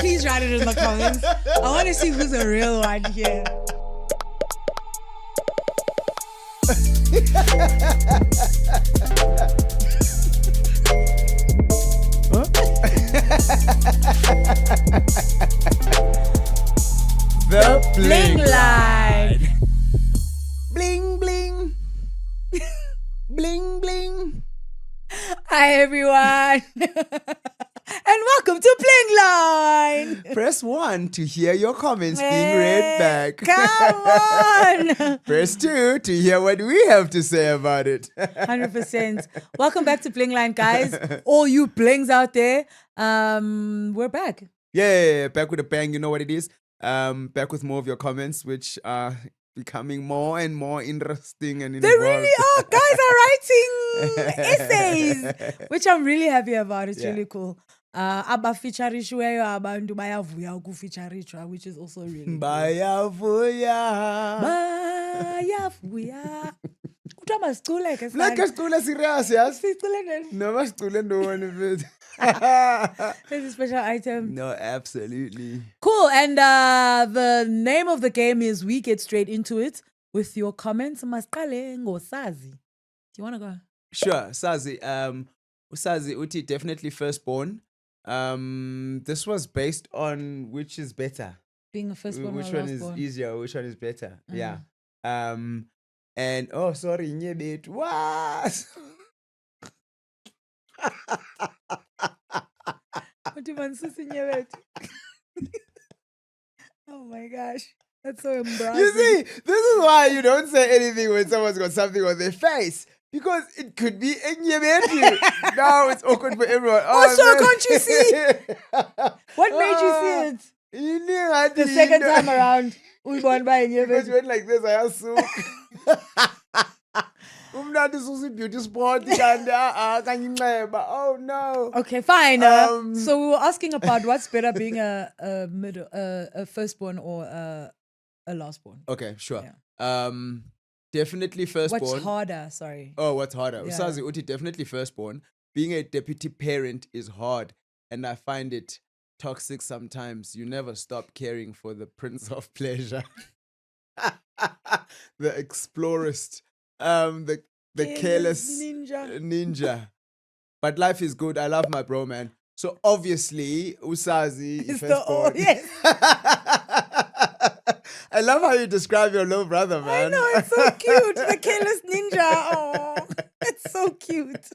Please write it in the comments. I want to see who's a real one here. The Bling line. Bling bling. Bling bling. Hi everyone. And welcome to Bling Line. Press 1 to hear your comments being read back. Come on. Press 2 to hear what we have to say about it. 100%. Welcome back to Bling Line, guys. All you blings out there. We're back. Yeah, back with a bang. You know what it is? Back with more of your comments, which are becoming more and more interesting and They involved. really are. Guys are writing essays, which I'm really happy about. It's Yeah. really cool. Abafeaturishweyo abantu bayavuya ukufeaturishwa, which is also really cool. Bayavuya. Bayavuya. Kuthiwa masicule ke Like a school serious, yes? sicule nini? No, mas school no one. There's a special item. No, absolutely. Cool. And the name of the game is we get straight into it with your comments. Masiqale ngosazi. Do you want to go? Sure, Sazi. Sazi Uti definitely firstborn. This was based on which is better. Being a firstborn Which or one is lastborn? easier? Which one is better? Yeah. And oh, sorry, Nyebet. What? Oh my gosh. That's so embarrassing. You see, this is why you don't say anything when someone's got something on their face. Because it could be Nyebet. Now it's awkward for everyone. Oh, so man. can't you see? What made you see it? it? The second time around. We won by Because Nyebet. you went like this, I assume. Umnandi susi beauty spot kanti kanyinxeba. Oh no. Okay, fine. Um, So we were asking about what's better, being a firstborn or a lastborn. Okay, sure. Yeah. Definitely firstborn. What's harder? Sorry. Oh, what's harder? Yeah. Usazi Uti definitely firstborn. Being a deputy parent is hard, and I find it toxic sometimes. You never stop caring for the Prince of Pleasure, the explorist, the careless ninja. But life is good. I love my bro, man. So obviously, Usazi is It's the firstborn. yes. I love how you describe your little brother, I man. know, it's so cute. The careless ninja. Oh, it's so cute.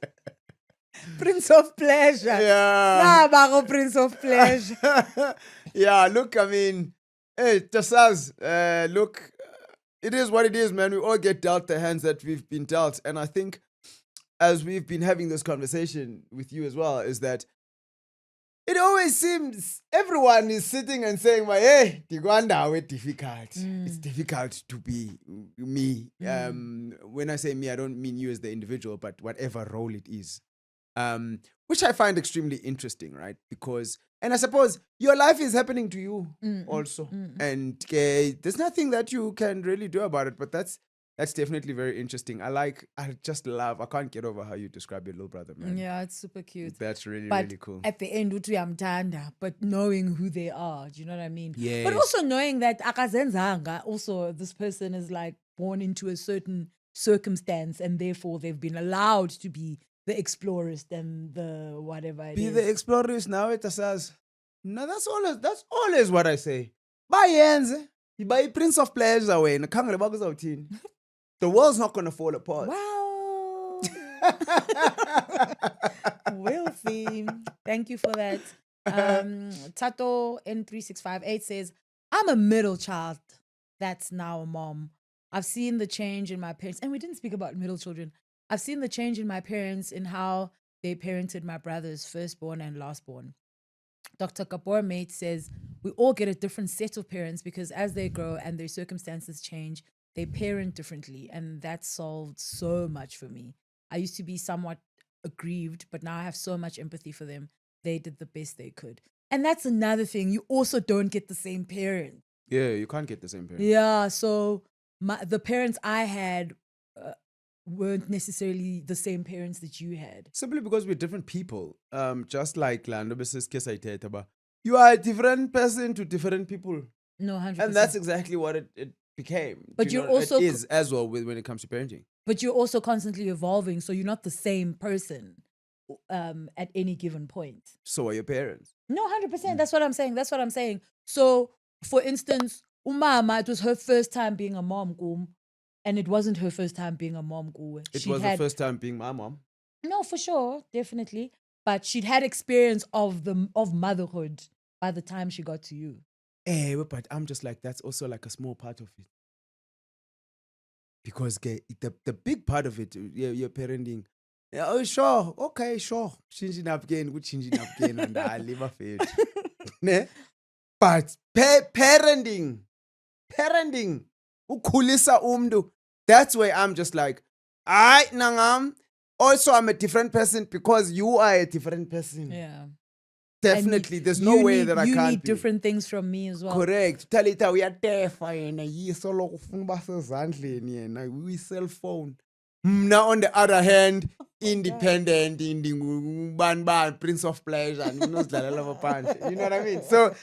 Prince of Pleasure. Yeah. Nah, Bago Prince of Pleasure. Yeah, look, I mean, hey, Tasaz, look, it is what it is, man. We all get dealt the hands that we've been dealt. And I think as we've been having this conversation with you as well, is that it always seems everyone is sitting and saying, well, hey, Tigwanda, it's difficult. It's difficult to be me. When I say me, I don't mean you as the individual, but whatever role it is. Which I find extremely interesting, right? Because, and I suppose your life is happening to you also. And there's nothing that you can really do about it, but that's definitely very interesting. I just love, I can't get over how you describe your little brother, man. Yeah, it's super cute. That's really, But really cool. at the end, uthi uyamthanda, but knowing who they are, do you know what I mean? Yes. But also knowing that akazenzanga, also this person is like born into a certain circumstance and therefore they've been allowed to be the explorers and the whatever it Be is. the explorers now, it says. No, that's always what I say. Bayenze, by Prince of Pleasure when the world's not gonna fall apart. Wow. We'll see. Thank you for that. Tato N3658 says, I'm a middle child that's now a mom. I've seen the change in my parents, and we didn't speak about middle children. I've seen the change in my parents in how they parented my brothers, firstborn and lastborn. Dr. Kapor Mate says, we all get a different set of parents because as they grow and their circumstances change, they parent differently. And that solved so much for me. I used to be somewhat aggrieved, but now I have so much empathy for them. They did the best they could. And that's another thing. You also don't get the same parent. Yeah, you can't get the same parent. Yeah, so the parents I had weren't necessarily the same parents that you had. Simply because we're different people. Just like Lando Mrs. Kesaiteba. You are a different person to different people. No, 100%. And that's exactly what it became. But you're also it is as well when it comes to parenting. But you're also constantly evolving, so you're not the same person at any given point. So are your parents. No, 100%. That's what I'm saying. That's what I'm saying. So, for instance, Umama, it was her first time being a mom, Kum, and it wasn't her first time being a mom, Kum. It was the first time being my mom. No, for sure, definitely. But she'd had experience of motherhood by the time she got to you. But I'm just like, that's also like a small part of it. Because the big part of it, you're parenting. Yeah, oh, sure, okay, sure. Changing up again, and I live off it. But parenting, ukhulisa umdu. That's where I'm just like, nangam. Also, I'm a different person because you are a different person. Yeah. Definitely, there's no way that I can't. You need different things from me as well. Correct. Talita, we are deaf. We cell phone. Now, on the other hand, independent, Prince of Pleasure, you know what I mean? So,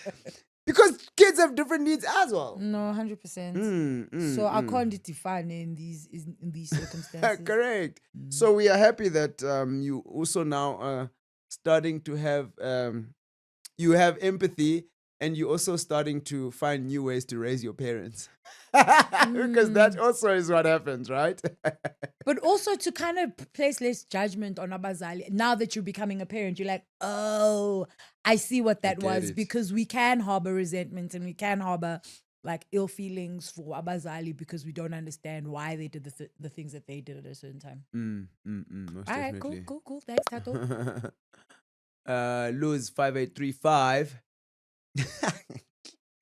because kids have different needs as well. No, 100%. So I can't define in these circumstances. Correct. So we are happy that you also now starting to have you have empathy, and you're also starting to find new ways to raise your parents. Because that also is what happens, right? But also to kind of place less judgment on abazali. Now that you're becoming a parent, you're like, oh, I see what that was. Because we can harbor resentment and we can harbor like ill feelings for abazali because we don't understand why they did the things that they did at a certain time. Most All right, definitely. cool. Thanks, Tato. Lose 5835.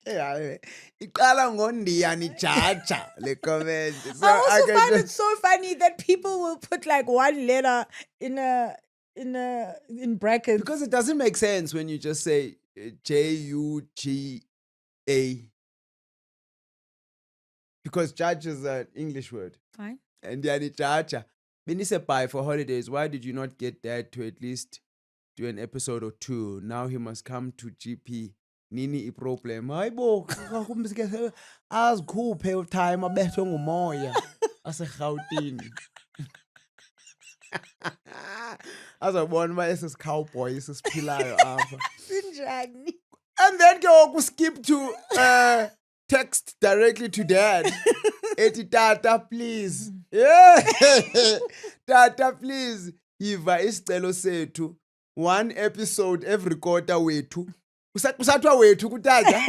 Yeah, iqala ngondiani jaja le comment. So I also find it so funny that people will put like one letter in brackets because it doesn't make sense when you just say Juga. Because judge is an English word. Fine. And diani jaja. When you say bye for holidays, why did you not get Dad to at least do an episode or two? Now he must come to GP. Nini problem. Hayibo, azikhuphe time abethwe ngumoya aseGauteng. Azobona uba esi cowboy sisiphilayo apha. Sinjani? And then go skip to text directly to Dad. Eti tata please. Yeah. Tata please. Yiva isicelo sethu. One episode every quarter wethu. Kusathiwa wethu kutata.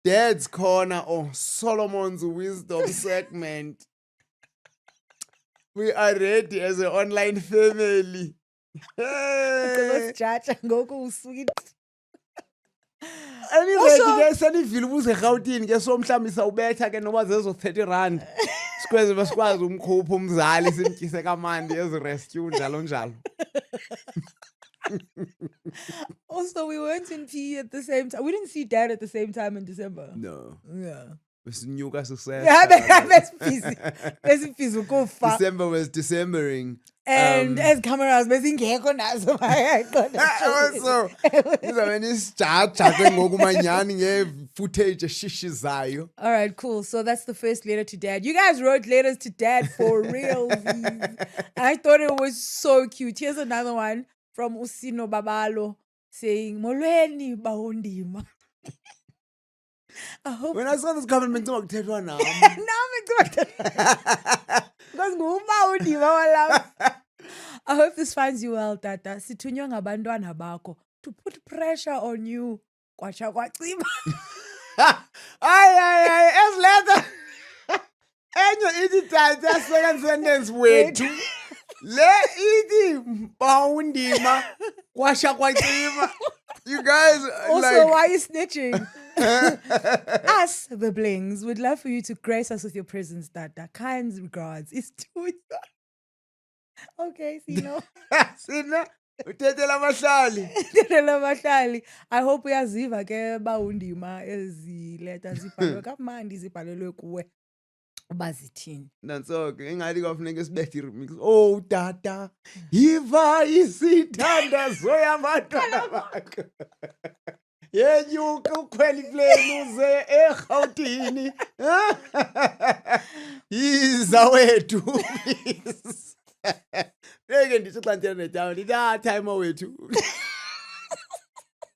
Dad's Corner or Solomon's Wisdom segment. We are ready as an online family. Hey. Sweet. Anyway, ke senivile ubuze eGauteng ke so mhlawumbe sawubetha ke noba zezo 30 rand. Sikweze besikwazi umkhupha umzali simtyise kamandi ezi rescue njalo. Also, we weren't in PE at the same time. We didn't see Dad at the same time in December. No. Yeah. Besinyuka success. Yeah, that's busy. Go far. December was Decembering. And as cameras, besingekho nazo. Also, izawena isijaja ke ngokumanyani nge-footage eshishizayo. All right, cool. So that's the first letter to Dad. You guys wrote letters to Dad for real. I thought it was so cute. Here's another one from Usino Babalo saying, Molweni Baundima. When I saw this comment, I'm now. Now I hope this finds you well, Tata. Sithunywa ngabantwana bakho to put pressure on you. Kwacha kwacima. Ay, as letter. Enyo iti tata second sentence wethu. Le iti Baundima kwasha kwacima. You guys also, like, why are you snitching? Us, the Blings, would love for you to grace us with your presence, Dada. Kind regards. It's too. Okay, Sino. Sina, uthethela abahlali. Uthethela abahlali. I hope uyaziva ke Baundima ezi letters zibhalwe kamandi zibhalelwe kuwe. Bazithini. nanso-ke engathi kwafuneka sibethe i-remix. Oh tata, yiva isithandazo yabantwana bakho. Yenyuka ukhwela iplane uze eRhawutini. Yiza wethu please. Ngeke ndithi xa ndithetha neTyaba ndithi time wethu.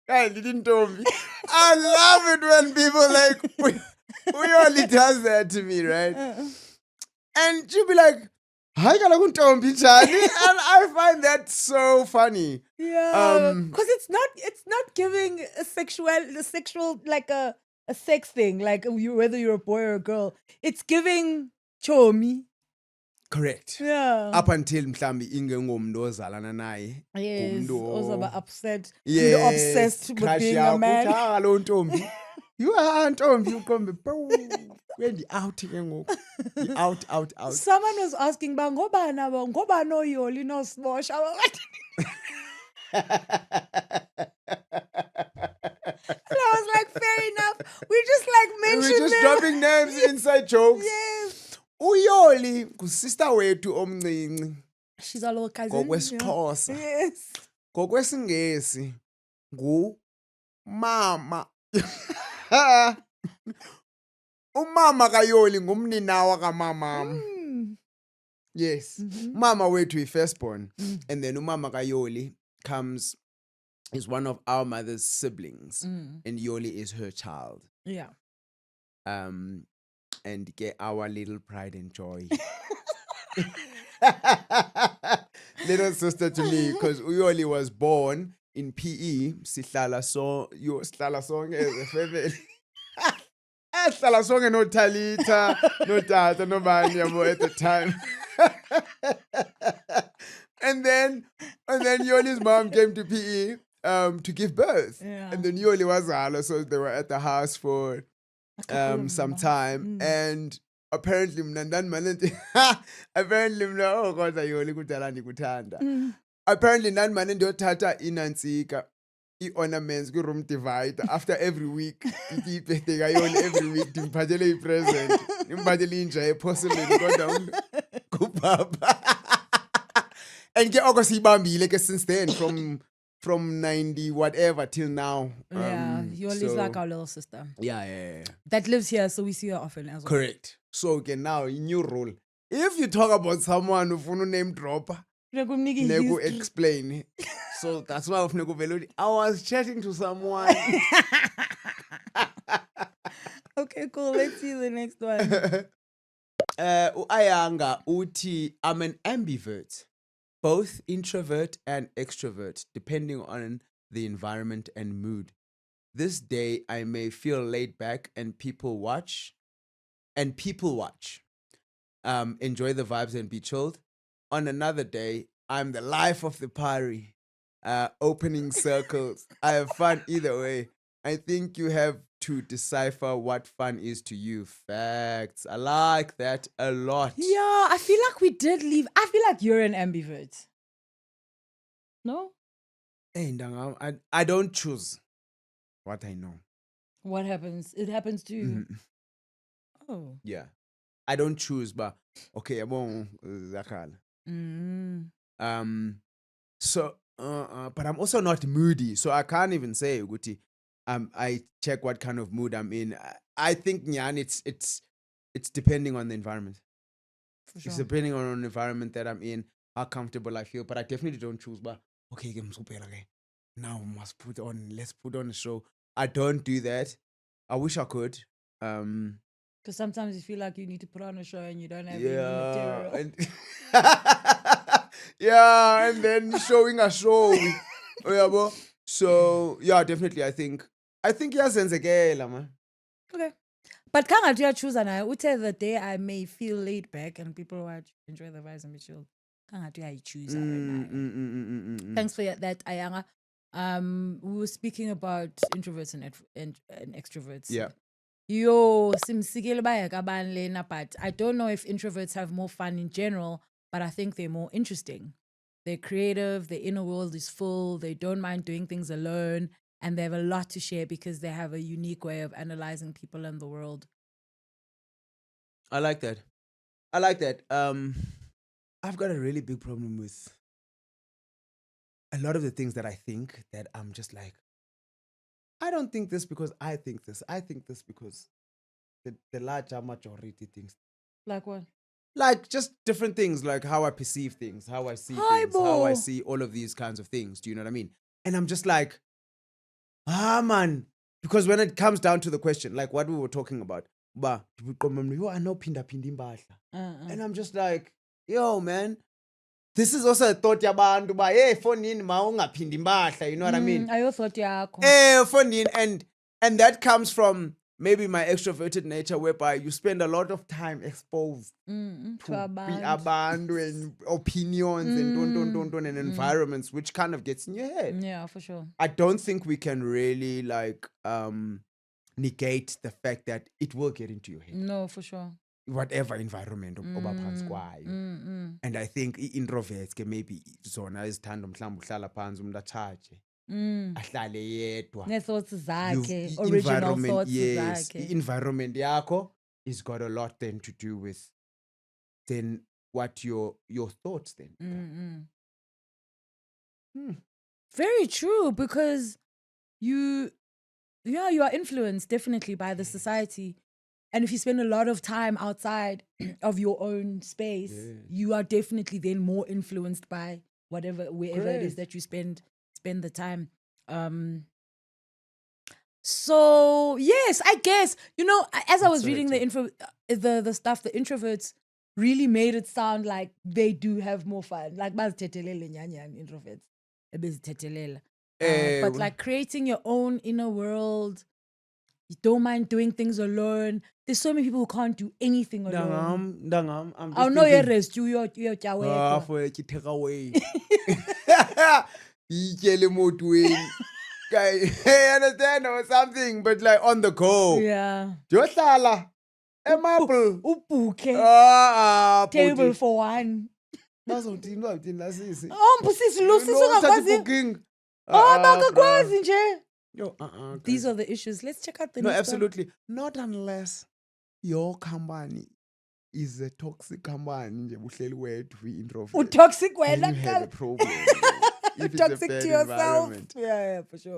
Ndithi Ntombi. I love it when people like Uyoli does that to me, right? And she'll be like, hayi kaloku Ntombi njani? And I find that so funny. Yeah, because it's not giving a sexual like a sex thing, like whether you're a boy or a girl. It's giving chomi. Correct. Yeah. Up until mhlambi ingengomntu ozalana naye. Yes. Also about upset. Yes. You're obsessed with Crush being a yakho, man. uthi, "Ah, lo Ntombi. You are Ntombi uqombe. When out ke ngoku. Out. Someone was asking, "Ba ngoba no Yoli no Smosh." And I was like, fair enough. We just like mentioned We're just dropping names, inside jokes. Yes. Uyoli ngusister wethu omncinci She's a little cousin. ngokwesiXhosa. Yes. NgokwesiNgesi ngumama. Umama kaYoli ngumninawa kamamam. Yes. Mama wethu yi-firstborn. And then umama kaYoli is one of our mother's siblings. And Yoli is her child. Yeah. And get our little pride and joy. Little sister to me, because Uyoli was born in PE. Sihlala sonke as a family. Sihlala sonke no Talita, no Tata, no Bani yabo at the time. And then Yoli's mom came to PE to give birth. Yeah. And then Yoli was ala, so they were at the house for some time. And apparently apparently oh kodwa Yoli kudala ndikuthanda. Apparently nani manje ndiyothatha inantsika i-ornaments kwi-room divider after every week. Ithi ibirthday kaYoli every week ndimphathele i-present. Ndimphathele inja ye-porcelain kodwa kubaba. And ke oko siyibambile ke since then from 90 whatever till now. Yeah, Yoli's like our little sister. Yeah. That lives here, so we see her often as well. Correct. So okay, now a new rule. If you talk about someone ufuna name dropper, neku explain. So that's why ufuna kuvela I was chatting to someone. Okay, cool. Let's see the next one. Ayanga uti, I'm an ambivert, both introvert and extrovert, depending on the environment and mood. This day I may feel laid back and people watch. Enjoy the vibes and be chilled. On another day, I'm the life of the party. Opening circles. I have fun either way. I think you have to decipher what fun is to you. Facts. I like that a lot. Yeah, I feel like we did leave. I feel like you're an ambivert. No? Hey, Ndanga, I don't choose what I know. What happens? It happens to you. Mhm. Oh. Yeah. I don't choose, but okay, I won't zakhala. So but I'm also not moody, so I can't even say ukuthi I check what kind of mood I'm in. I think Nyan, it's depending on the environment. For sure. It's depending on the environment that I'm in, how comfortable I feel. But I definitely don't choose. But okay, now let's put on a show. I don't do that. I wish I could. Because sometimes you feel like you need to put on a show and you don't have any material. And yeah, and then showing a show. So yeah, definitely. I think yasenzekela, man. Okay. But can't you choose and I would say the day I may feel laid back and people watch, enjoy the vibes and be chilled. Can't you choose? Thanks for that, Ayanga. We were speaking about introverts and extroverts. Yeah. Yo, simsikele bayakaban lena, but I don't know if introverts have more fun in general, but I think they're more interesting. They're creative, their inner world is full, they don't mind doing things alone, and they have a lot to share because they have a unique way of analyzing people and the world. I like that. I like that. I've got a really big problem with a lot of the things that I think that I'm just like, I don't think this because I think this. I think this because the larger majority thinks. Like what? Like just different things, like how I perceive things, how I see things, how I see all of these kinds of things. Do you know what I mean? And I'm just like, man. Because when it comes down to the question, like what we were talking about, I know pinda pindi mbahla. And I'm just like, yo, man, this is also a thought yabantu ba hey fonini ma ungaphindi impahla, you know what I mean? Ayo thought yakho. Fonini, and that comes from maybe my extroverted nature, whereby you spend a lot of time exposed To to be abantu. abantu and opinions and environments, which kind of gets in your head. Yeah, for sure. I don't think we can really like negate the fact that it will get into your head, No, for sure. whatever environment obaphansi kwayo. And I think i-introverts ke maybe zona ezithanda mhlawumbe uhlala phansi umuntu atshaje ahlale yedwa. Ne-thoughts zakhe, I- original environment, thoughts yes, zakhe. environment yakho is got a lot then to do with then what your thoughts then. Very true, because you are influenced definitely by the society. And if you spend a lot of time outside of your own space, you are definitely then more influenced by wherever it is Great. that you spend the time. So yes, I guess, as I was reading the stuff, the introverts really made it sound like they do have more fun. Like bazithethelele nyanyani introverts. Ebezithethelele. But Ewe. like creating your own inner world, you don't mind doing things alone. There's so many people who can't do anything alone. Ndangam, I'm Oh just no, you're thinking, rest uyotya wedwa. for a take away. Ikele motweni. Guy, hey, understand or something, but like on the go. Yeah. Yohlala. Emaple. Ubhuke. Table Bhuti. for one. Bazothini la sisi? Oh, mpusisi lo sisi Uthatha ungakwazi. i-booking. Oh, bruh. bakakwazi nje. Yo, These guys. are the issues. Let's check out the No, next absolutely. Not unless your company is a toxic company nje uhleli wedwa one. i-introvert. Toxic Then wena you have a kala. problem. If it's a Toxic bad to yourself. environment. Yeah, for sure.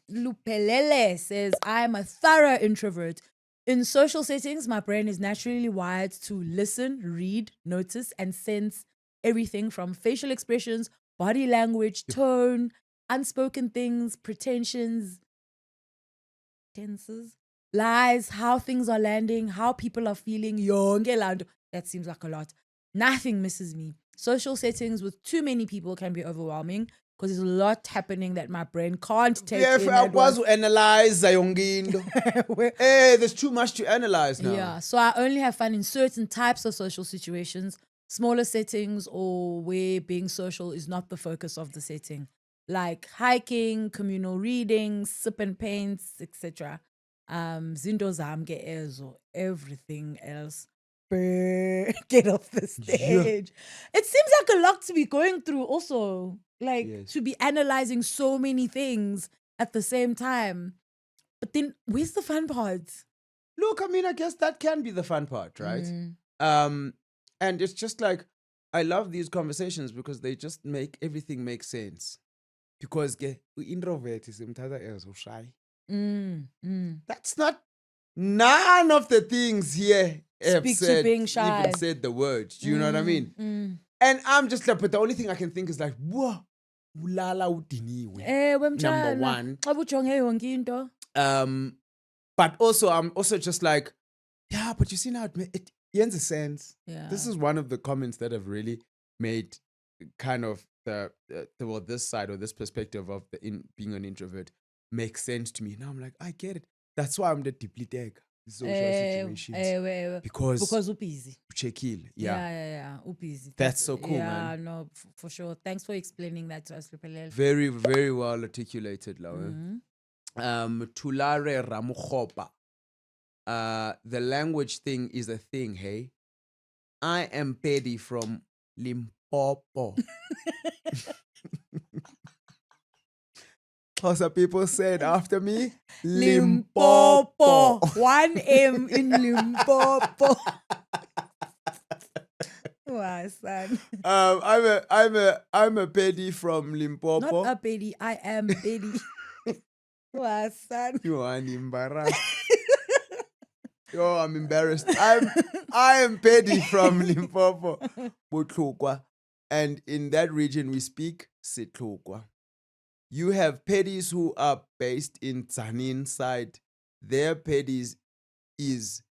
Lupelele says, I'm a thorough introvert. In social settings, my brain is naturally wired to listen, read, notice, and sense everything from facial expressions, body language, tone, unspoken things, pretensions, tenses, lies, how things are landing, how people are feeling. Yonke lando. That seems like a lot. Nothing misses me. Social settings with too many people can be overwhelming because there's a lot happening that my brain can't take Yeah, in. at akwazi once. analyze yonke into. Hey, there's too much to analyze now. Yeah, so I only have fun in certain types of social situations, smaller settings, or where being social is not the focus of the setting, like hiking, communal readings, sip and paints, etc. Zinto zam ke ezo, everything else. Get off the stage. It seems like a lot to be going through also, like Yes. to be analyzing so many things at the same time. But then where's the fun part? Look, I mean, I guess that can be the fun part, right? And it's just like, I love these conversations because they just make everything make sense. Because introvert is so shy. That's not none of the things here have Speak to said, being shy. even said the word. Do you know what I mean? And I'm just like, but the only thing I can think is like, whoa, ulala udiniwe. Number one. Xa ujonge yonke into. But also, I'm also just like, yeah, but you see now, it ends a sense. Yeah. This is one of the comments that have really made kind of this side or this perspective of being an introvert make sense to me. Now I'm like, I get it. That's why I'm the deeply tag social situations. Because busy. Uchekile. Yeah. Busy. That's so cool, yeah, man. no, for sure. Thanks for explaining that to us, Lupelele. Very, very well articulated, Laura. Tulare Ramukhopa. The language thing is a thing, hey? I am Paddy from Limpopo. Xhosa people said after me, Limpopo. 1M in Limpopo. Wow, son. I'm a Pedi from Limpopo. Not a Pedi, I am Pedi. Wow, son. You are embarrassed. Yo, I'm embarrassed. I am Pedi from Limpopo, Butlukwa, and in that region we speak Sitlukwa. You have Pedis who are based in Tsanin side. Their Pedis is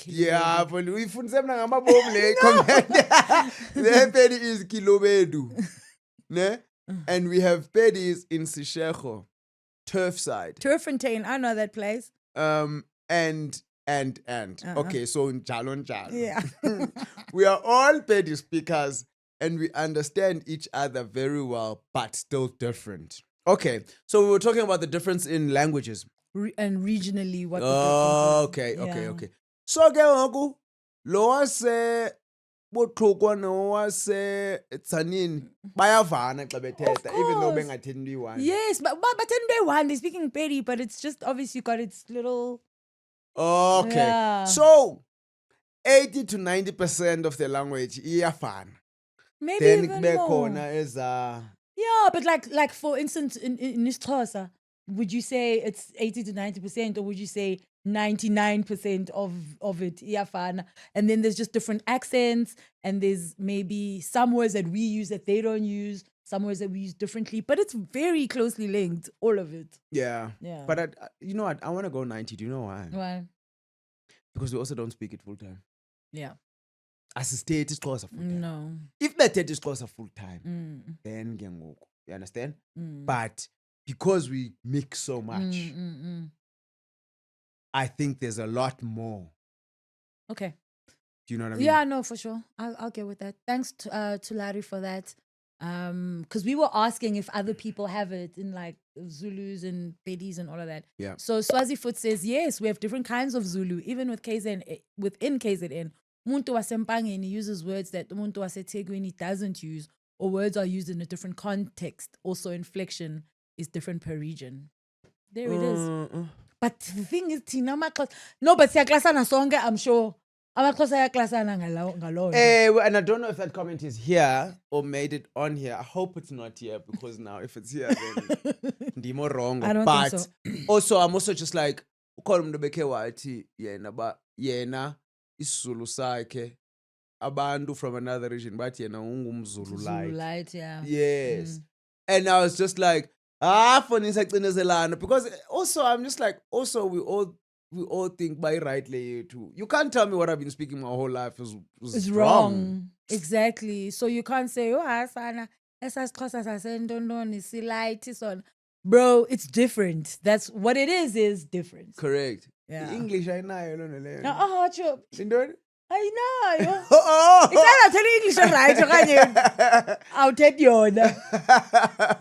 yeah, but we fundise mna ngamabomu le comment. Their Pedi is Kilobedu. Ne? And we have Pedis in Seshego, Turf side. Turffontein, I know that place. And okay, so in Jalon. Yeah. We are all Pedi speakers and we understand each other very well, but still different. Okay, so we were talking about the difference in languages. And regionally, what Oh, the difference is. okay. So ke ngoku lo wase Botlhokwa no wase Tsanin bayavana xa bethetha even though course. bengathethi one. Yes, but in day one, they're speaking Pedi, but it's just obviously got its little... Okay. Yeah. So 80 to 90% of the language iyafana. Maybe Then even kube more. khona eza Yeah, but like for instance, in isiXhosa, would you say it's 80 to 90%, or would you say 99% of it iyafana? And then there's just different accents, and there's maybe some words that we use that they don't use, some words that we use differently, but it's very closely linked, all of it. yeah. Yeah. But you know what? I want to go 90. Do you know why? Why? Because we also don't speak it full time. Yeah. As a state is closer full time. No. If the state is closer full time, Mm. then ke ngoku. You understand? Mm. But because we mix so much, I think there's a lot more. Okay. Do you know what I mean? Yeah, no, for sure. I'll get with that. Thanks to Larry for that. Because we were asking if other people have it in like Zulus and Pedis and all of that. Yeah. So Swazifoot says, yes, we have different kinds of Zulu, even with KZN, within KZN. Muntu wasempangeni uses words that umuntu waseThekwini doesn't use, or words are used in a different context. Also, inflection is different per region. There it is. But the thing is, Tina Maklas. No, but siyaklasana sonke, I'm sure. AmaXhosa ayaklasana ngalo. And I don't know if that comment is here or made it on here. I hope it's not here because now if it's here, then ndimo wrong. I don't but think so. Also, I'm also just like, ukhona umuntu bekhe wathi yena isiZulu sakhe abantu from another region but yena ungumZulu Zulu light. light, yeah. Yes. And I was just like, fonisa cinezelana, because also I'm just like, also we all think by rightly too. You can't tell me what I've been speaking my whole life is It's wrong. wrong. Exactly. So you can't say, oh, Asana, esasXhosa sasentondoni silayithi sona. Bro, it's different. That's what it is different. Correct. Yeah. English ayinayo lona leyo. Oh, Chop. Intoni? Ayinayo. Oh. It's either English right okanye awuthetha yona.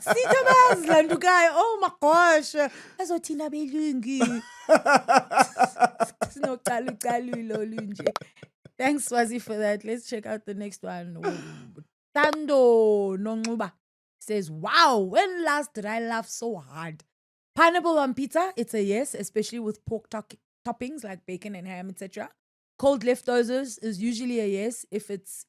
Sitha bayazilandukayo. Oh my gosh. Azothina belungu. Sinocalucalulo olunje. Thanks, Swazi, for that. Let's check out the next one. Tando Nonguba says, wow, when last did I laugh so hard? Pineapple on pizza, it's a yes, especially with pork toppings like bacon and ham, etc. Cold leftovers is usually a yes if it's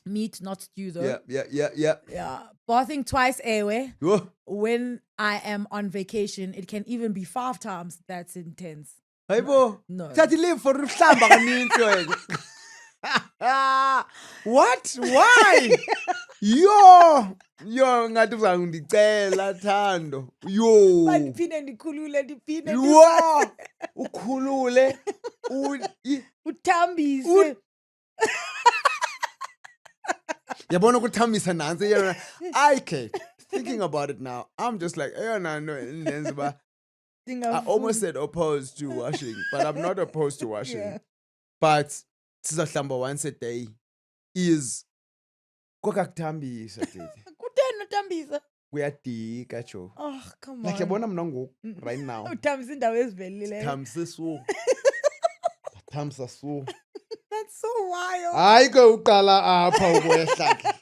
meat, not stew though. Yeah. Bathing twice anyway. Whoa. When I am on vacation, it can even be 5 times. That's intense. Hayibo. No. Thathi leave for ukuhlamba kaninzi wena. What? Why? Yo, ngathi uzangicela Thando. Yo. Ndiphinde ndikhulule ndiphinde. Yo. Ukhulule. Uthambise. Yabona ukuthambisa nansi yena. Okay. Thinking about it now, I'm just like, no. I almost said opposed to washing, but I'm not opposed to washing. Yeah. But sizohlamba once a day is kokakuthambisa tete. Kutheni uthambisa? Kuyadika cho. Oh, come Like on. yabona mna ngoku right now. Uthambisa indawo ezivelileyo. Thambisa so. Thambisa so. That's so wild. Hayi ke uqala apha ukwehla.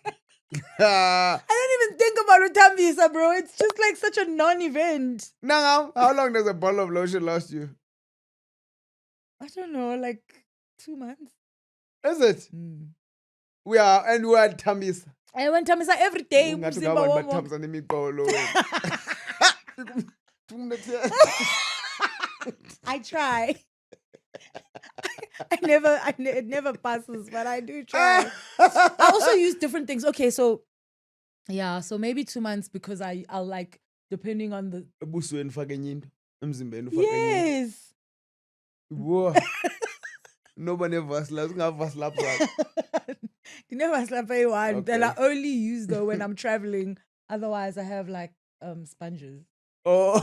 I don't even even think about Utambisa, bro. It's just like such a non-event. Now, how long does a bottle of lotion last you? I don't know, like 2 months. Is it? We are at Tambisa. I went Tambisa every day. Ungathi umzimba ungaba womo- namathambo anemiqolo. I try. It never passes, but I do try. I also use different things. Okay, so yeah, so maybe 2 months because I'll like depending on the Ebusweni fake enye into. Emzimbeni ufake enye. yes. Whoa. Nobody ever slaps. Ungava You never slap anyone. Okay. That I only use though when I'm traveling. Otherwise, I have like sponges. Oh.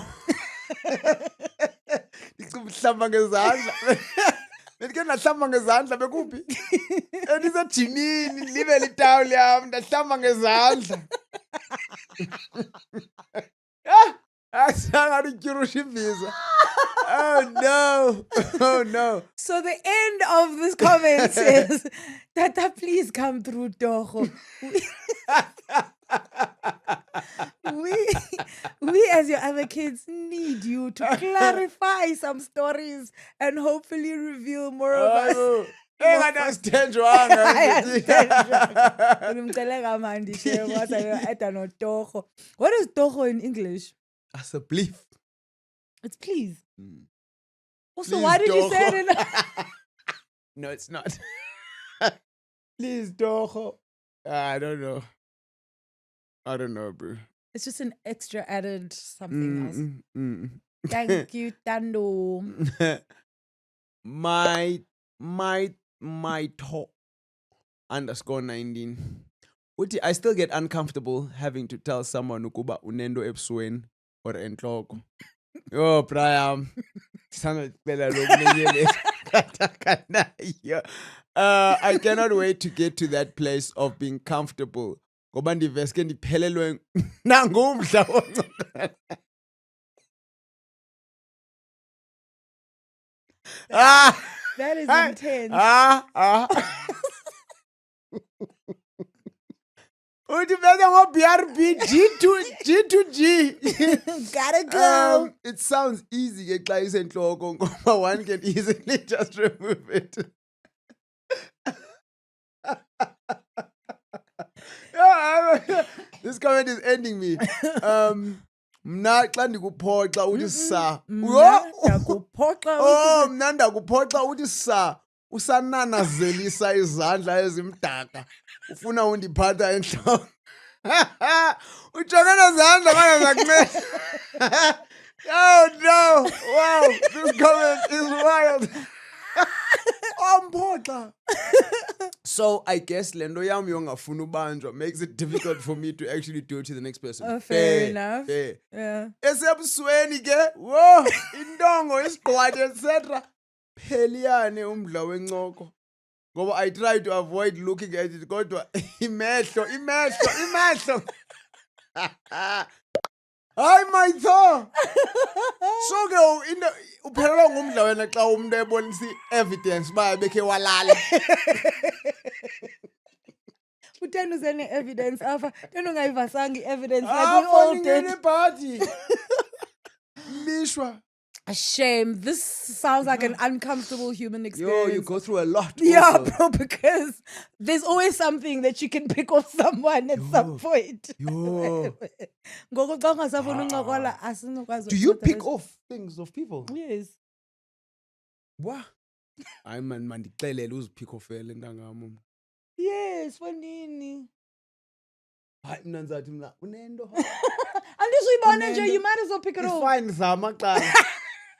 Ndicubuhlamba ngezandla. Bendike ndahlamba ngezandla bekuphi? Endisejimini libe litawuli yam ndahlamba ngezandla. Asanga utyurusha ivisa. Oh no. Oh no. So the end of this comment says, Tata, please come through, Toho. We as your other kids need you to clarify some stories and hopefully reveal more of us. Enganasistenjwanga. Ngimcelela manje share what I don't know Toho. What is Toho in English? As a belief. It's please. Also, Please, why did you say it Toho. No, it's not. Please, Toho. I don't know. I don't know, bro. It's just an extra added something else. Mm. Thank you, Tando. My top _19. Uthi, I still get uncomfortable having to tell someone ukuba unendo ebusweni or entloko. Yo, Brian. I cannot wait to get to that place of being comfortable. Ngoba ndiveske ndiphelelwe nangumdla woncokana. That is intense. Uthi bese ngo-BRB G to G. Gotta go. It sounds easy ke xa isentloko ngoba one can easily just remove it. This comment is ending me. Mna xa ndikuphoxa uthi sa. Ndakuphoxa Oh, mna ndakuphoxa uthi sa. Usananazelisa izandla ezimdaka. Ufuna undiphatha entloko. Ujongana zandla manje zakunceda. Oh no. Wow, this comment is wild. Mphoxa. So I guess lento yam yongafuna ubanjwa makes it difficult for me to actually do it to the next person. Oh, fair enough. Fair. Yeah. Esebusweni ke, whoa, indongo, isigqwathi, etc. Pheliane umdla wencoko. Ngoba I try to avoid looking at it kodwa imehlo. Hayi mayitho. So ke uphelelwa ngumdla wena xa umuntu ebonisa evidence ba bekhe walala. Utenda uzene evidence alpha. Tena ungayivasanga evidence like we all did. Party. Lishwa. A shame. This sounds like an uncomfortable human experience. Yo, you go through a lot. Yeah, also. bro, because there's always something that you can pick off someone at some point. Yo. Ngoku xa ungasafuna uncokola asinokwazi Do you ukuxoxa pick nje. off things of people? Yes. What? Hayi man mandixelele uziphikofele ntangam. Yes, for nini? Hayi mina ndizathi mna unento. Andisuyibona nje, you might as well pick it off. Fine zama xala.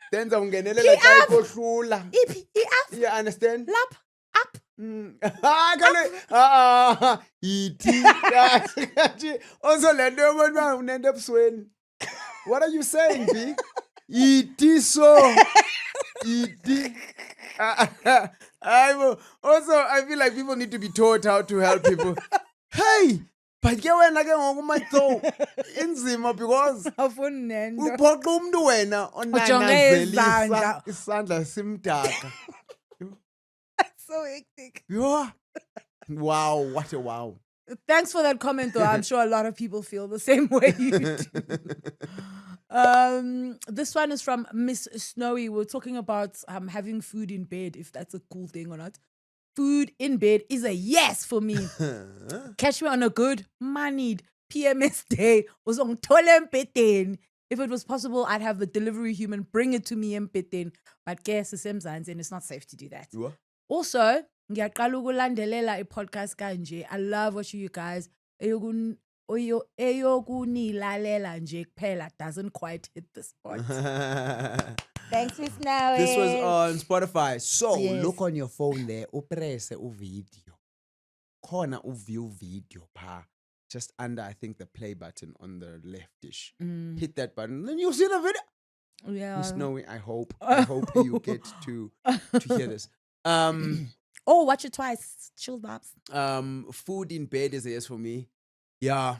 Then ungenelela xa ikhohlula. Iphi? I-up? You understand? Lap? Up? Iti. Also lento yobona unento ebusweni. What are you saying, B? Iti so. Iti. Also, I feel like people need to be taught how to help people. Hey, but ke wena ke ngoku matho inzima because Awufuni nento. uphoqa umuntu wena Ujonge onanazelisa izandla. isandla simdaka. So hectic. Yo. Wow, what a wow. Thanks for that comment, though. I'm sure a lot of people feel the same way you do. This one is from Miss Snowy. We're talking about having food in bed, if that's a cool thing or not. Food in bed is a yes for me. Catch me on a good moneyed PMS day. Was on mpeten. If it was possible, I'd have the delivery human bring it to me mpeten. But guess the same signs, and it's not safe to do that. What? Also, ngiyaqala ukulandelela i-podcast kanje. I love watching you guys. Eyokunilalela nje kuphela doesn't quite hit the spot. Thanks, Miss Snowy. This was on Spotify. So Yes. look on your phone there. Uprese video. Khona view video pa. Just under, I think, the play button on the leftish. Hit that button, then you'll see the video. Yeah. Miss Snowy, I hope you get to hear this. Oh, watch it twice. Chill babs. Food in bed is a yes for me. Yeah.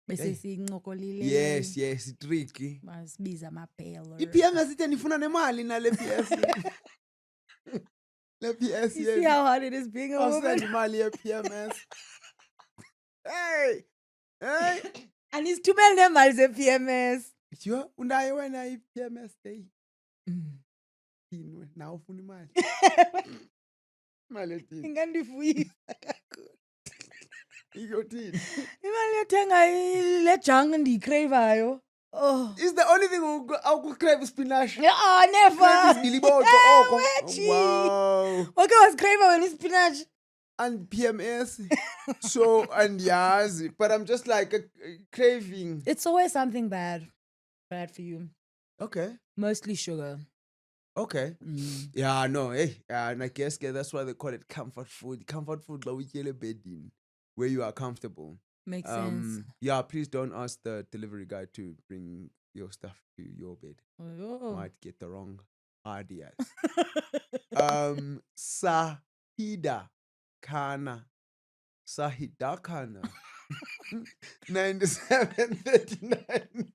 Bese sincokolile. Yes, tricky. Masibiza amaphelo. I-PMS ithi nifuna nemali nale PS. Le PS, You see how hard it is being a I'll woman? send imali ye-PMS. Hey. And he's too many numbers at PMS. Sure, unaye wena i-PMS day. Yini wena nawe ufuna imali? Imali ethini? Ingandifuyisa kakhulu. Iyothini? Imali yothenga le junk endiyicraveayo. Oh. It's the only thing awukukrave spinach. Oh, never. Crave isbiliboco oko. Wechi. Wow. Okay, was craver when it's spinach. And PMS. So, and yazi. But I'm just like craving. It's always something bad for you. Okay. Mostly sugar. Okay. Yeah, no, and I guess that's why they call it comfort food. Comfort food, but we get a bed in where you are comfortable. Makes sense. Yeah, please don't ask the delivery guy to bring your stuff to your bed. Oh. Might get the wrong ideas. Sahida Kana. 9739.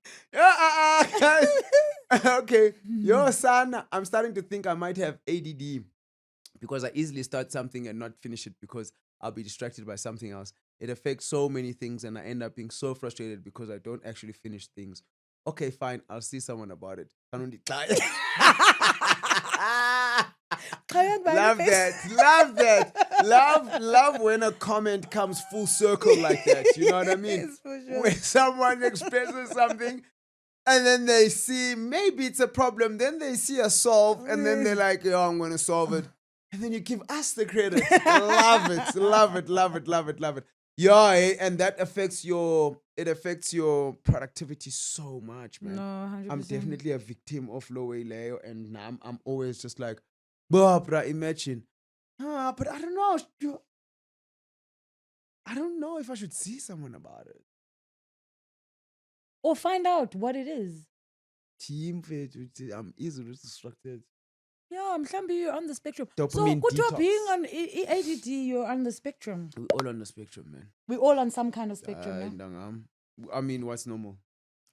Okay. Yo, son, I'm starting to think I might have ADD because I easily start something and not finish it because I'll be distracted by something else. It affects so many things and I end up being so frustrated because I don't actually finish things. Okay, fine. I'll see someone about it. Love that. Love when a comment comes full circle like that. You know what I mean? Yes, for sure. When someone expresses something and then they see maybe it's a problem, then they see a solve, and then they're like, "Yo, I'm gonna solve it," and then you give us the credit. Love it. Yeah, and that affects your productivity so much, man. No, 100%. I'm definitely a victim of low Leo, and I'm always just like, Barbara, imagine. But I don't know. I don't know if I should see someone about it. Or find out what it is. Team, I'm easily distracted. Yeah, mhlambi you're on the spectrum. Dopamine so, kuthiwa detox. being on ADD, you're on the spectrum. We're all on the spectrum, man. We're all on some kind of spectrum. Yeah? Ndangam. I mean, what's normal?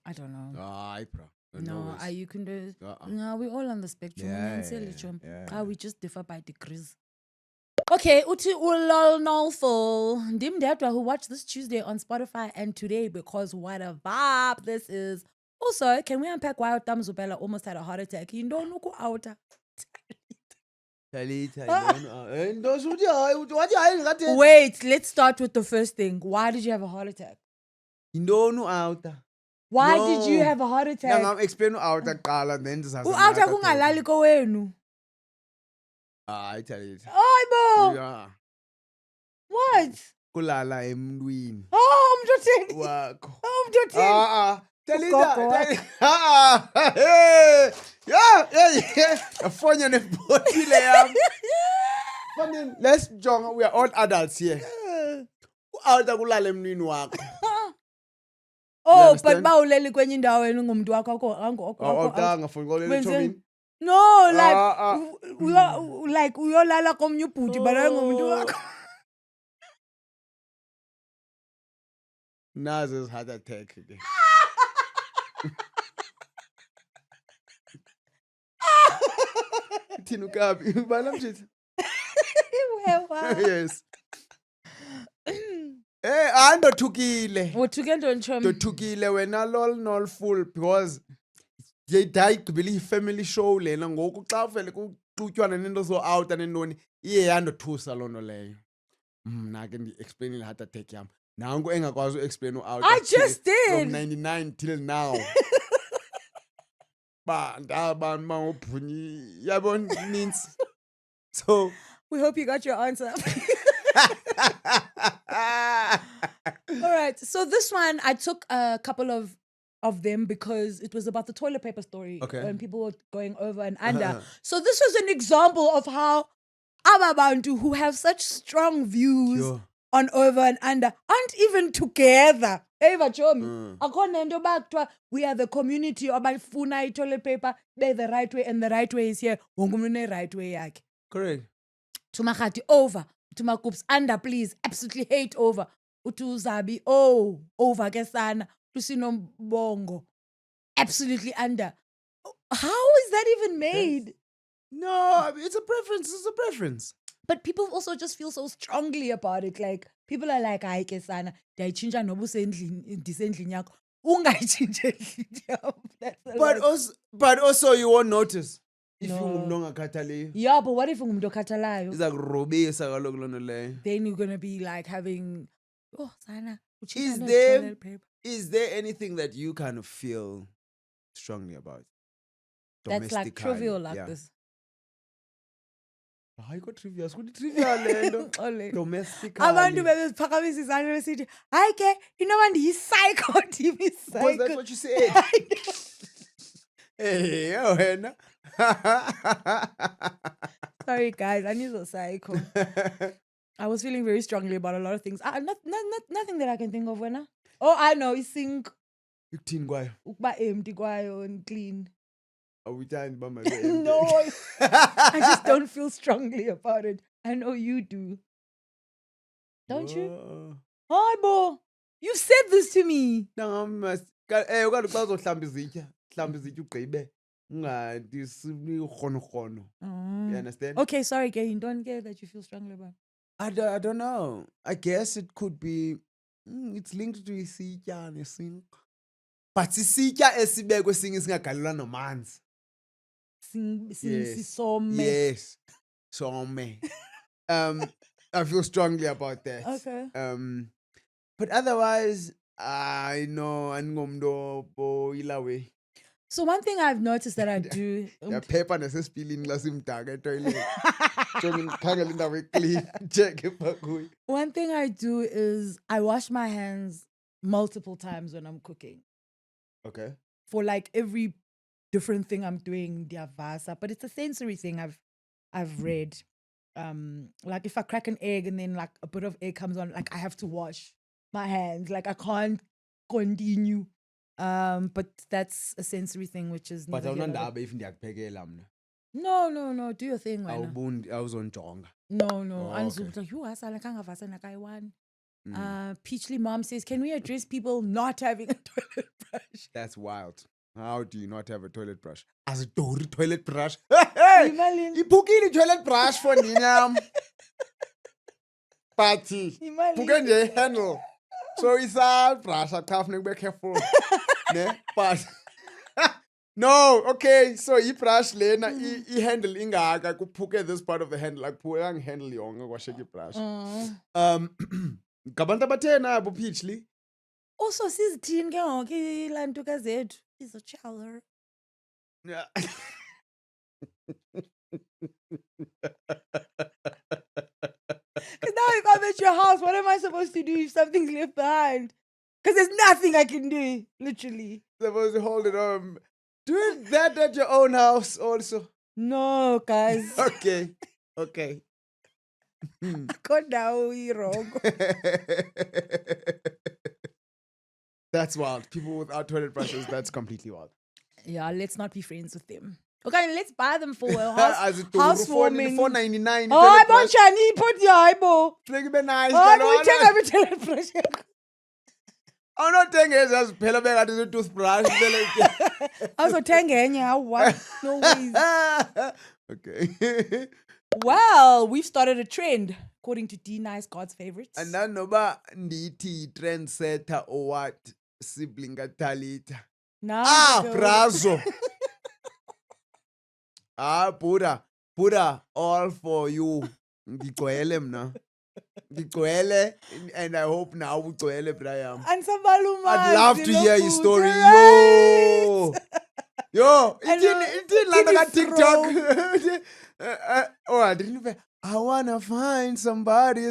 I don't know. Aye, bro. No, you can do. Uh-uh. No, we're all on the spectrum. Yeah, We just differ by degrees. Okay, uti ulol nolful. Dim Debra who watched this Tuesday on Spotify and today because what a vibe this is. Also, can we unpack why Tamzubela almost had a heart attack? You don't know out. Wait, let's start with the first thing. Why did you have a heart attack? Why did you have a heart attack? I'm explaining out qala then Uouta kungalali kowenu. I tell you. Hayibo. Yeah. What? Kulala emntwini Oh, umntotheni. wakho. Oh, umntotheni. Ugogo wakho. Yeah. Afonya nebhotile yami. Funny, let's jonga, we are all adults here. Uouta kulala emntwini wakho. Oh, understand? but bawuleli kwenye indawo wena ungumntu wakho Angafuni kolele thobini. No, like uyolala komnye ubhuti but ayingomntu wakho. Nazi is heart attack again. Thina ukabi, ubala mjitha. Wewa. Yes. Hey, andothukile. Wothukento nchom. Ndothukile wena lol nol full because yayigqibela i-family show lena ngoku xa uvele kuxutywana nento so out nentoni iye yandothusa loo nto leyo. Mna ke ndi-explainile heart attack yam. Nanku engakwazi u-explain u-out. I just From did. 99 till now. Ba ndaba mawubhunyi yabona nintsi. So We hope you got your answer. All right. So this one, I took a couple of them because it was about the toilet paper story. Okay. When people were going over and under. Uh-huh. So this was an example of how Ababantu who have such strong views Sure. on over and under aren't even together. Hey, Vachomi. Mm. Akhona into bakuthiwa, we are the community abafuna i-toilet paper, they're the right way, and the right way is here. Wonke umuntu une-right way yakhe. Correct. Tumakati over. Tumakups under, please. Absolutely hate over. Utuzabi, oh, over kesana. Tusinombongo. Absolutely under. How is that even made? No, I mean, it's a preference. It's a preference. But people also just feel so strongly about it. Like, people are like, hayi kesana, ndiyayitshintsha noba ndisendlini yakho. Ungayitshintsha endlini yam. That's a lot. But also you won't notice if No. ungumntu ongakhathaliyo. Yeah, but what if ungumntu okhathalayo? Iza kurobisa kaloku loo nto leyo. Then you're gonna be like having, oh, Sana, Is uchinga there- toilet paper. Is there anything that you kind of feel strongly about? That's like Domestically, trivial like yeah. this. Hayi ko trivial, skuthi trivial le nto. Ole. Domestically. Abantu bebeziphakamisa izandla besithi, hayi ke, inoba ndiyi-psycho, Because that's ndiyi-psycho. what you said. I know. Hey, wena. Sorry guys, I need a psycho. I was feeling very strongly about a lot of things. Nothing that I can think of wena. Oh, I know, isink Ukuthini kwayo? ukuba empty kwayo and clean. Awuthandi uba No, I just don't feel strongly about it. I know you do. Don't you? you? Hi, Bo. You've said this to me. Kaloku xa uzohlamba izitya, hlamba izitya ugqibe. Ungadisibni urhono. You understand? Okay, sorry, Gain. Don't get that you feel strongly about. I don't know. I guess it could be it's linked to isitya nesink. But isitya esibekwe esinye singagalelwa namanzi. Yes. Some. Yes. Some. I feel strongly about that. Okay. But otherwise, I know andingomntu oyilawe. So one thing I've noticed that I do. Yaphepha nasesipilini xa simdaka etoilet. Jonga ndikhangela indawo eclean. Check epha kuyo. One thing I do is I wash my hands multiple times when I'm cooking. Okay. For like every different thing I'm doing, diavasa. But it's a sensory thing I've read. Like if I crack an egg and then like a bit of egg comes on, like I have to wash my hands. Like I can't continue. But that's a sensory thing which is But neither here nor awunandaba if ndiyakuphekela mna. there. No. Do your thing, wena. Awuzonjonga. No. Oh, And okay. like you ask like vasa nakaiwan. Mm. Peachly mom says, can we address people not having a toilet brush? That's wild. How do you not have a toilet brush? As a toilet brush. Hey! Imagine. Iphukile toilet brush for nini. Party. Phuke nje handle. So isa brush akufuneka ube careful. Ne? But no, okay. So brush lena handle ingaka kuphuke this part of the handle like phuke handle yonke kwasheke brush. Ngabantu abathena abo Peachly. Also, sizithini ke ngoku ilantuka zethu izotshala. Yeah. Because now if I'm at your house, what am I supposed to do if something's left behind? Because there's nothing I can do, literally. Supposed to hold it on. Do that at your own house also. No, guys. Okay. Got now wrong. That's wild. People without toilet brushes, that's completely wild. Yeah, let's not be friends with them. Okay, let's buy them for a house. As it housewarming. $4.99. Oh, I want Chani put your eyeball. Fleki be nice. Oh, we take every toilet brush. I'm not telling you as phela beka this toothbrush. Also, tengenye, what? No ways. Okay. Well, we've started a trend, according to D Nice, God's favorites. And then noba nditi trendsetter or what sibling Talita. Now the girls- Brazo. Buddha, all for you. Ngigcwele mna. Ngigcwele, and I hope now ugcwele Brian. And Sambaluma. I'd love to hear your story. Yo, it didn't like that TikTok. Oh, I didn't even. I wanna find somebody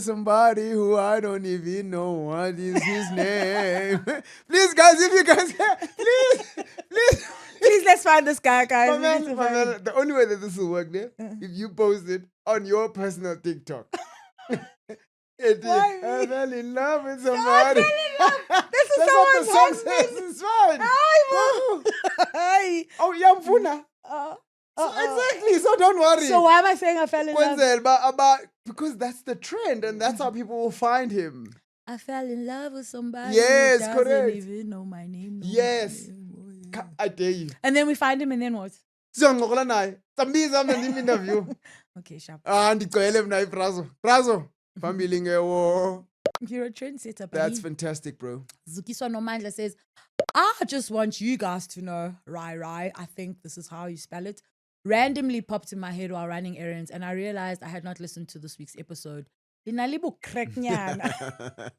who I don't even know what is his name. Please, guys, if you guys, please. Please, let's find this guy, guys. My We man, need to find him. the only way that this will work there, if you post it on your personal TikTok. Why I me? fell in love with somebody. This is That's what the song someone's says. It's fine. Hi. Oh, yamfuna. Exactly. So don't worry. So why am I saying I fell in love? Kwenzela because that's the trend and that's how people will find him. I fell in love with somebody Yes, who doesn't correct. even know my name. Yes. I dare you. And then we find him and then what? Sizoncokola naye. Sambiza mna ndim interview. Okay, sharp. Ndigcwele mna ibrazo. Brazo. Phambili ngewo. You're a trendsetter, That's buddy. fantastic, bro. Zukiswa Nomandla says, I just want you guys to know, Rai, I think this is how you spell it, randomly popped in my head while running errands, and I realized I had not listened to this week's episode. Linalibo kreknyana,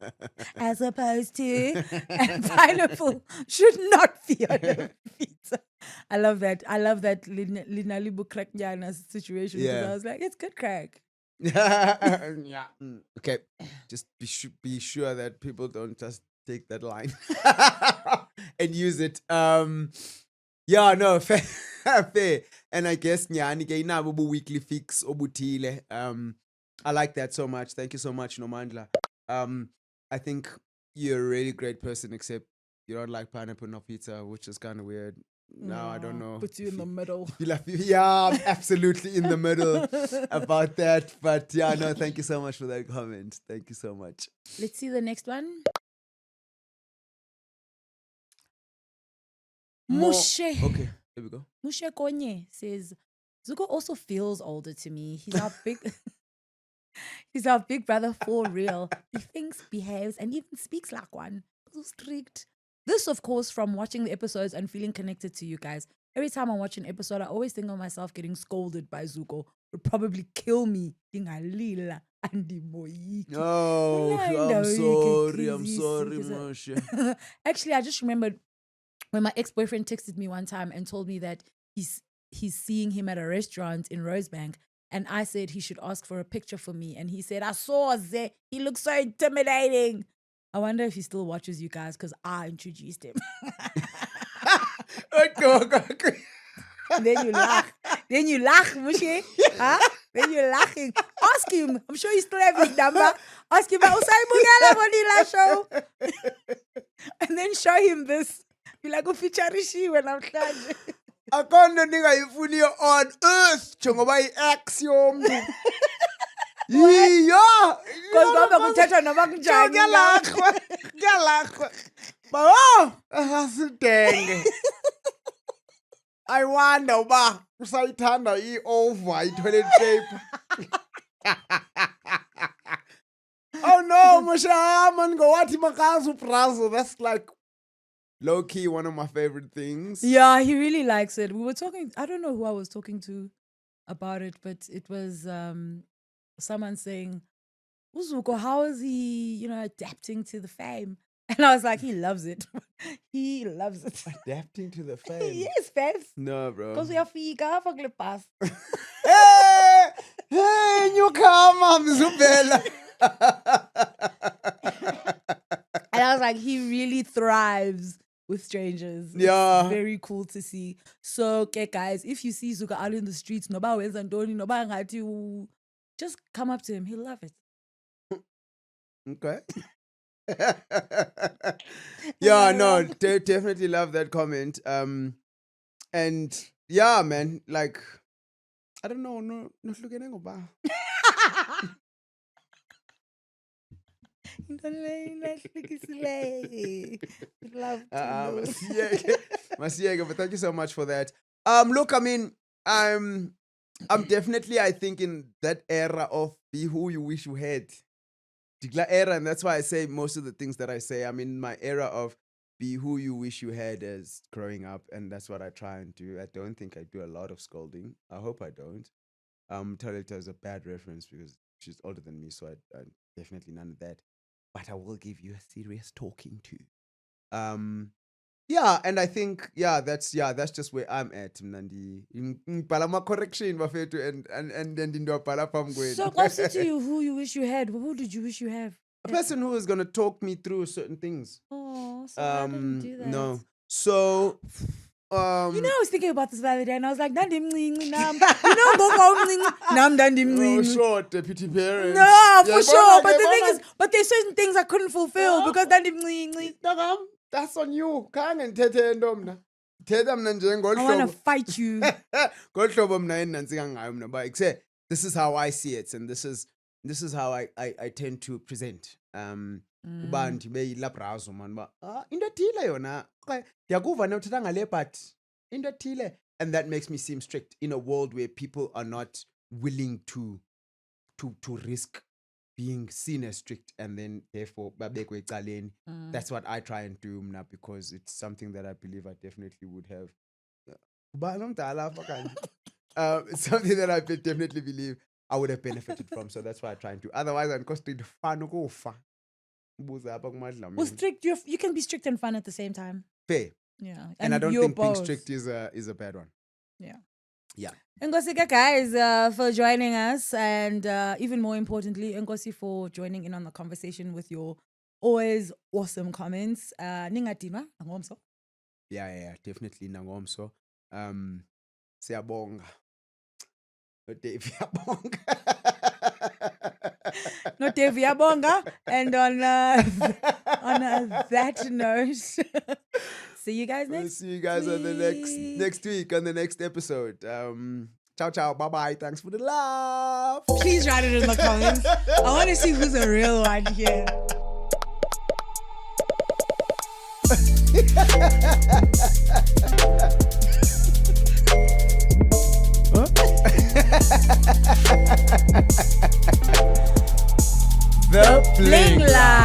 as opposed to, and pineapple should not be on a pizza. I love that. I love that Linalibo kreknyana situation. because Yeah. I was like, it's good crack. Yeah. Okay. Just be sure that people don't just take that line and use it. Yeah, no, fair, fair. And I guess nyani ke inabo bu weekly fix obutile. I like that so much. Thank you so much, Nomandla. I think you're a really great person, except you don't like pineapple no pizza, which is kind of weird. Now I don't know. Put you in the middle. Yeah, I'm absolutely in the middle about that. But yeah, no, thank you so much for that comment. Thank you so much. Let's see the next one. More- Mushe. Okay, there we go. Mushe Konye says, Zuko also feels older to me. He's our big he's our big brother for real. He thinks, behaves, and even speaks like one. So strict. This, of course, from watching the episodes and feeling connected to you guys. Every time I watch an episode, I always think of myself getting scolded by Zuko. Would probably kill me. Dingalila andimoyiki. Oh, Unayindawo I'm yekhe sorry, crazy, Moshe. Actually, I just remembered when my ex-boyfriend texted me one time and told me that he's seeing him at a restaurant in Rosebank, and I said he should ask for a picture for me, and he said, I saw Ze, he looks so intimidating. I wonder if he still watches you guys because I introduced him. Okay. Then you laugh. Then you laugh, Mushe. Huh? Then you're laughing. Ask him. I'm sure you still have his number. Ask him, "Usayibukela Bonila show." And then show him this. Be like, "Ufeatureishi when I'm glad." Akona ningayifuni on earth njengoba i-ex yomntu. Yeah. Because ngoba kuthethwa noma kunjani. Kuyalahlwa. Bawo, asidenge. I wonder uba usayithanda i-over i-toilet paper. Oh no, Moshe, man, go wathi makazi ubrazo. That's like low key one of my favorite things. Yeah, he really likes it. We were talking, I don't know who I was talking to about it, but it was someone saying, Uzuko, how is he, adapting to the fame? And I was like, he loves it. He loves it. Adapting to the fame. Yes, Fabs. No, bro. Because we are fika for the past. Hey, newcomer, Mzubela. And I was like, he really thrives with strangers. It's Yeah. very cool to see. So, okay, guys, if you see Zuka out in the streets, noba wenza ntoni, noba ngathi just come up to him. He'll love it. Okay. Yeah, no, definitely love that comment. And yeah, man, like, I don't know, no hlukene ngoba. Love to know. Masiyeke, but thank you so much for that. Look, I mean, I'm definitely, I think, in that era of be who you wish you had. Particular era, and that's why I say most of the things that I say. I'm in my era of be who you wish you had as growing up, and that's what I try and do. I don't think I do a lot of scolding. I hope I don't. Talita is a bad reference because she's older than me, so I definitely none of that. But I will give you a serious talking to. Yeah, and I think that's just where I'm at. Nandi, palama correction, bafethu, and then into pala So, I said to you, who you wish you had. Who did you wish you have? a person who is gonna talk me through certain things. Oh, so I didn't do that. No, so You know, I was thinking about this the other day, and I was like, "Nandi mncinci nam." You know, nam Nandi oh, mncinci. sure, deputy parent. No, for Yeah, sure. bona But ke, the thing bona is, but there's certain things I couldn't fulfill because Nandi mncinci. Dagam, that's on you. Khange ngithethe into mna. Thetha mna I want to njengohlobo. fight you. Ngohlobo mna enantsika ngayo mna. But like, this is how I see it, and this is how I tend to present. Uba ndibe yilabrazo man ba into ethile yona ndiyakuva nothetha ngale but into ethile, and that makes me seem strict in a world where people are not willing to risk being seen as strict, and then therefore babekwe ecaleni. That's what I try and do mna, because it's something that I believe I definitely would have. It's something that I definitely believe I would have benefited from, so that's why I try and do. Otherwise, I'm constantly fun ukufa. Well, strict. You can be strict and fun at the same time. Fair. Yeah, And I don't you're think being both. strict is a bad one. Yeah. Yeah. Nkosika guys for joining us, and even more importantly, Nkosi for joining in on the conversation with your always awesome comments. Ningadinwa ngomso. Yeah, definitely nangomso. Siyabonga. Dave Yabonga. Not Dave Yabonga. And on that note, see you guys We'll next see you guys on the next week on the next episode. Ciao, bye bye. Thanks for the love. Please write it in the comments. I want to see who's a real one here. The Bling Line.